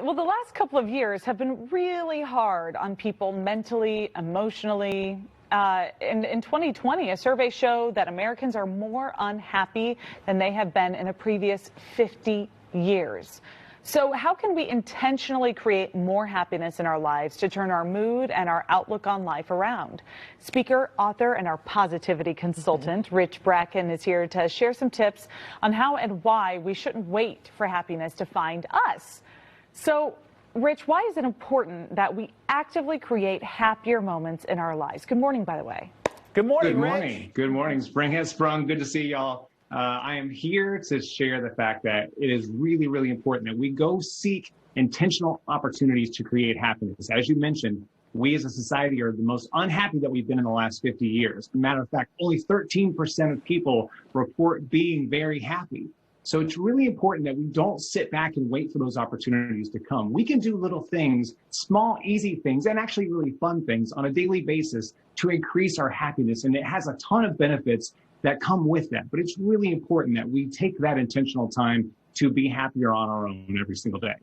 Well, the last couple of years have been really hard on people mentally, emotionally. In 2020, a survey showed that Americans are more unhappy than they have been in the previous 50 years. So how can we intentionally create more happiness in our lives to turn our mood and our outlook on life around? Speaker, author, and our positivity consultant, Rich Bracken, is here to share some tips on how and why we shouldn't wait for happiness to find us. So, Rich, why is it important that we actively create happier moments in our lives? Good morning, by the way. Good morning, Good Rich. morning. Good morning. Spring has sprung. Good to see y'all. I am here to share the fact that it is really, really important that we go seek intentional opportunities to create happiness. As you mentioned, we as a society are the most unhappy that we've been in the last 50 years. As a matter of fact, only 13% of people report being very happy. So it's really important that we don't sit back and wait for those opportunities to come. We can do little things, small, easy things, and actually really fun things on a daily basis to increase our happiness. And it has a ton of benefits that come with that. But it's really important that we take that intentional time to be happier on our own every single day.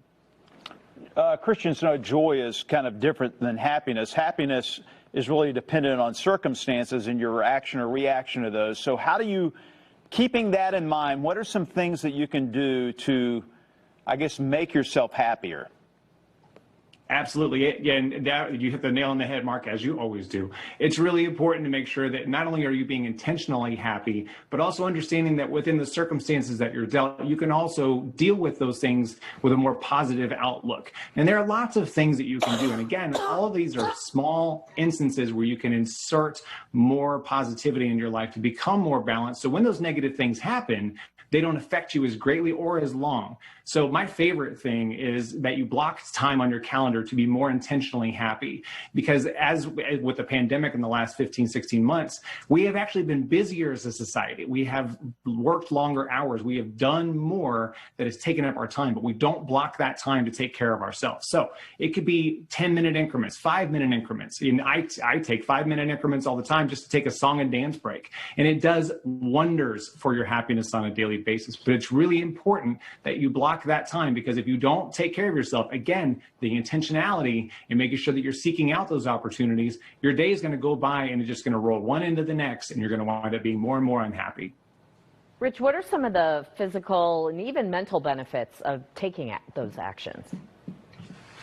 Christians know joy is kind of different than happiness. Happiness is really dependent on circumstances and your action or reaction to those. So how do you, keeping that in mind, what are some things that you can do to, I guess, make yourself happier? Absolutely. Yeah, and that, you hit the nail on the head, Mark, as you always do. It's really important to make sure that not only are you being intentionally happy, but also understanding that within the circumstances that you're dealt, you can also deal with those things with a more positive outlook. And there are lots of things that you can do. And again, all of these are small instances where you can insert more positivity in your life to become more balanced. So when those negative things happen, they don't affect you as greatly or as long. So my favorite thing is that you block time on your calendar to be more intentionally happy. Because as with the pandemic in the last 15, 16 months, we have actually been busier as a society. We have worked longer hours. We have done more that has taken up our time, but we don't block that time to take care of ourselves. So it could be 10-minute increments, 5-minute increments. And I take 5-minute increments all the time just to take a song and dance break. And it does wonders for your happiness on a daily basis. But it's really important that you block that time, because if you don't take care of yourself, again, the intentionality and making sure that you're seeking out those opportunities, your day is going to go by and it's just going to roll one into the next, and you're going to wind up being more and more unhappy. Rich, what are some of the physical and even mental benefits of taking those actions?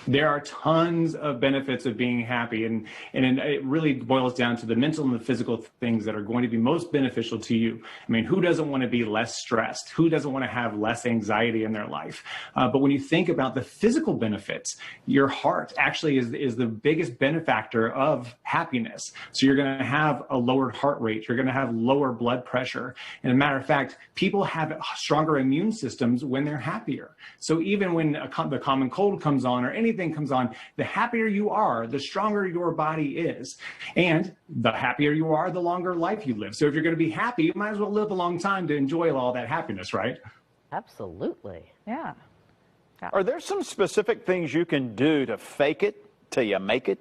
There are tons of benefits of being happy, and it really boils down to the mental and the physical things that are going to be most beneficial to you. I mean, who doesn't want to be less stressed? Who doesn't want to have less anxiety in their life? But when you think about the physical benefits, your heart actually is the biggest benefactor of happiness. So you're going to have a lowered heart rate. You're going to have lower blood pressure. And as a matter of fact, people have stronger immune systems when they're happier. So even when the common cold comes on or anything comes on, the happier you are, the stronger your body is. And the happier you are, the longer life you live. So if you're going to be happy, you might as well live a long time to enjoy all that happiness, right? Absolutely. Yeah. Are there some specific things you can do to fake it till you make it?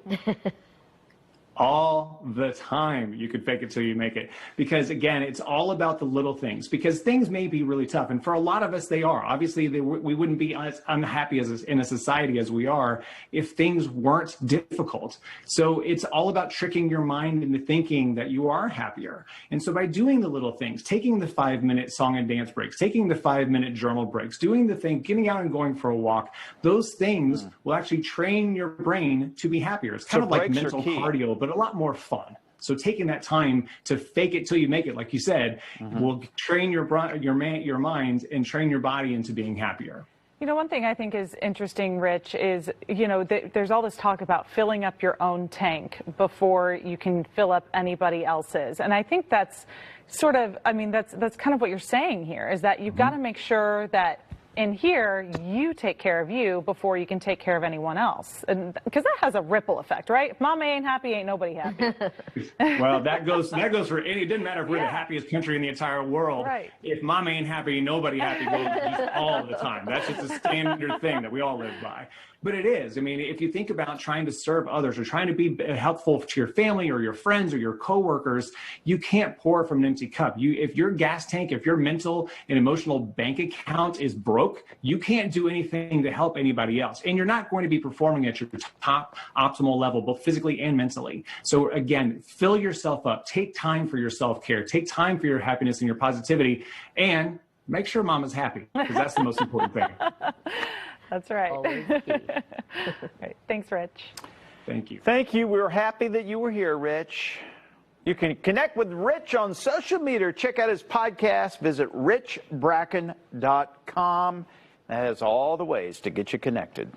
All the time. You can fake it till you make it. Because again, it's all about the little things, because things may be really tough. And for a lot of us, they are. Obviously, we wouldn't be as unhappy in a society as we are if things weren't difficult. So it's all about tricking your mind into thinking that you are happier. And so by doing the little things, taking the 5-minute song and dance breaks, taking the 5-minute journal breaks, doing the thing, getting out and going for a walk, those things will actually train your brain to be happier. It's kind of like mental cardio, but a lot more fun. So taking that time to fake it till you make it, like you said, will train your mind and train your body into being happier. You know, one thing I think is interesting, Rich, is, you know, there's all this talk about filling up your own tank before you can fill up anybody else's. And I think that's sort of, I mean, that's kind of what you're saying here, is that you've got to make sure that in here, you take care of you before you can take care of anyone else. And because that has a ripple effect, right? If mama ain't happy, ain't nobody happy. Well, that goes for any, it doesn't matter if we're the happiest country in the entire world. Right. If mama ain't happy, nobody happy goes just all the time. That's just a standard thing that we all live by. But it is. I mean, if you think about trying to serve others or trying to be helpful to your family or your friends or your coworkers, you can't pour from an empty cup. If your gas tank, if your mental and emotional bank account is broken, broke, you can't do anything to help anybody else. And you're not going to be performing at your top optimal level, both physically and mentally. So again, fill yourself up. Take time for your self-care. Take time for your happiness and your positivity. And make sure mama's happy, because that's the most important thing. That's right. Always key. Right. Thanks, Rich. Thank you. Thank you. We're happy that you were here, Rich. You can connect with Rich on social media. Check out his podcast. Visit richbracken.com. That has all the ways to get you connected.